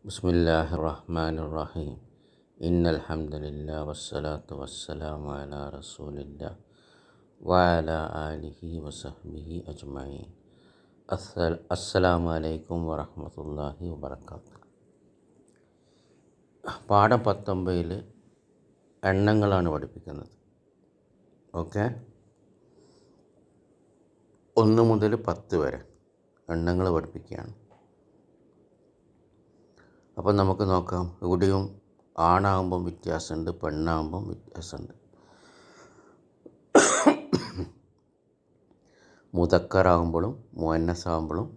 ബിസ്മില്ലാഹിർ-റഹ്മാനിർ-റഹീം. ഇന്നൽ ഹംദലില്ലാഹി വസ്സലാത്തു വസ്സലാമു അലാ റസൂലില്ലാഹി വഅലാ ആലിഹി വസഹ്ബിഹി അജ്മഈൻ. അസ്സലാമു അലൈക്കും വറഹ്മത്തുള്ളാഹി വബറകാതുഹു. പാഠം 19 എണ്ണങ്ങളാണ് പഠിപ്പിക്കുന്നത്. ഓക്കെ, 1 മുതൽ 10 വരെ എണ്ണങ്ങൾ പഠിപ്പിക്കുകയാണ്. അപ്പം നമുക്ക് നോക്കാം. ഇവിടെയും ആണാകുമ്പം വ്യത്യാസമുണ്ട്, പെണ്ണാകുമ്പം വ്യത്യാസമുണ്ട്. മുദക്കറാകുമ്പോഴും മുഅന്നസാകുമ്പോഴും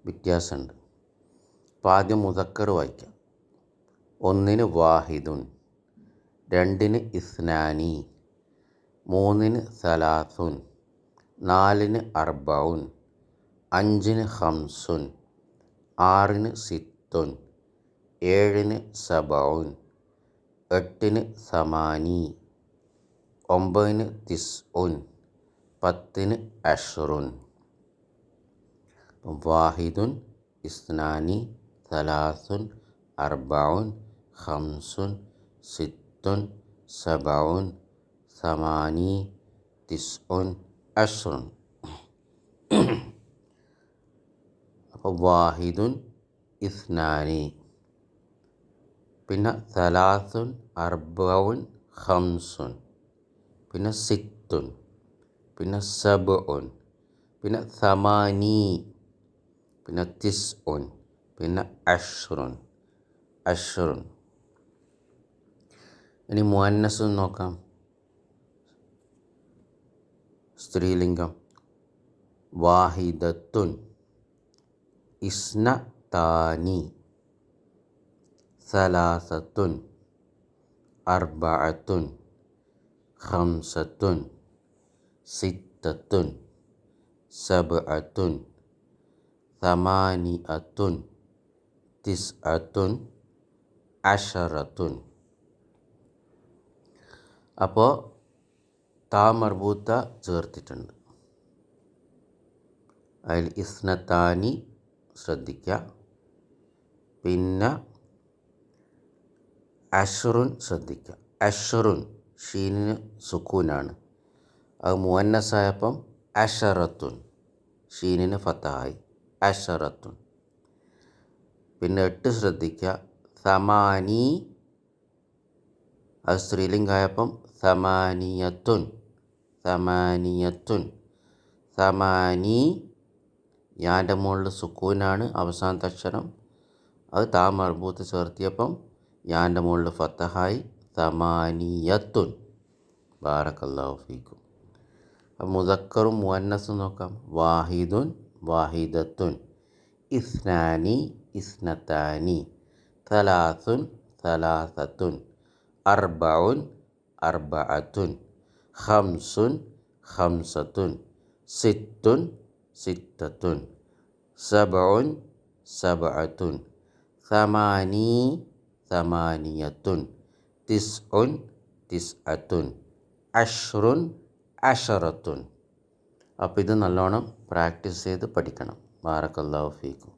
വ്യത്യാസമുണ്ട്. അപ്പോൾ ആദ്യം മുദക്കർ വായിക്കാം. 1 വാഹിദുൻ, 2 ഇസ്നാനി, 3 സലാസുൻ, 4 അർബഉൻ, 5 ഖംസുൻ, 6 സിത്തുൻ, 7 സബഉൻ, 8 സമാനി, 9 തിസ്ഉൻ, 10 അശ്റുൻ. വാഹിദുൻ, ഇസ്നാനി, സലാസുൻ, അർബഉൻ, ഖംസുൻ, സിത്തുൻ, സബഉൻ, സമാനി, തിസ്ഉൻ, അശ്റുൻ. അപ്പോൾ വാഹിദുൻ, ഇസ്നാനി, പിന്നെ സലാസുൻ, അർബഉൻ, ഖംസുൻ, പിന്നെ സിത്തുൻ, പിന്നെ സബഉൻ, പിന്നെ സമാനി, പിന്നെ തിസ്ഉൻ, പിന്നെ അശ്റുൻ. ഇനി മുഅന്നസ് നോക്കാം. സ്ത്രീലിംഗം. വാഹിദത്തുൻ, ഇസ്നതാനി, സലാസത്തുൻ, അർബഅത്തുൻ, ഖംസത്തുൻ, സിത്തത്തുൻ, സബ്അത്തുൻ, സമാനിഅത്തുൻ, തിസ്അത്തുൻ, അശറത്തുൻ. അപ്പോൾ താ മർബൂത്ത ചേർത്തിട്ടുണ്ട്. അതിൽ ഇസ്നത്താനി ശ്രദ്ധിക്കുക. പിന്നെ അശ്റുൻ ശ്രദ്ധിക്കുക. അശ്റുൻ ഷീനിന് സുക്കൂനാണ്. അത് മുഅന്നസായപ്പം അശറത്തുൻ, ഷീനിന് ഫതഹായി അശറത്തുൻ. പിന്നെ 8 ശ്രദ്ധിക്കുക. സമാനി, അത് സ്ത്രീലിംഗായപ്പം സമാനിയത്തുൻ. സമാനി യാൻ്റെ മുകളിൽ സുക്കൂനാണ് അവസാനത്തെ അക്ഷരം. അത് താ മർബൂത്ത് ചേർത്തിയപ്പം യാൻ്റെ മുകളിൽ ഫതഹായി സമാനിയത്തുൻ. ബാറക്കല്ലാഹു ഫീക്കും. അപ്പോൾ മുദക്കറും മുഅന്നസും നോക്കാം. വാഹിദുൻ, വാഹിദത്തുൻ, ഇസ്നാനി, ഇസ്നതാനി, സലാസുൻ, സലാസത്തുൻ, അർബഉൻ, അർബഅത്തുൻ, ഖംസുൻ, ഖംസത്തുൻ, സിത്തുൻ, സിത്തത്തുൻ, സബഉൻ, സബഅത്തുൻ, സമാനി, സമാനിയത്തുൻ, തിസ്ഉൻ, തിസ്അത്തുൻ, അശ്റുൻ, അശറത്തുൻ. അപ്പോൾ ഇത് നല്ലോണം പ്രാക്ടീസ് ചെയ്ത് പഠിക്കണം. ബാറക്കല്ലാഹു ഫീക്കും.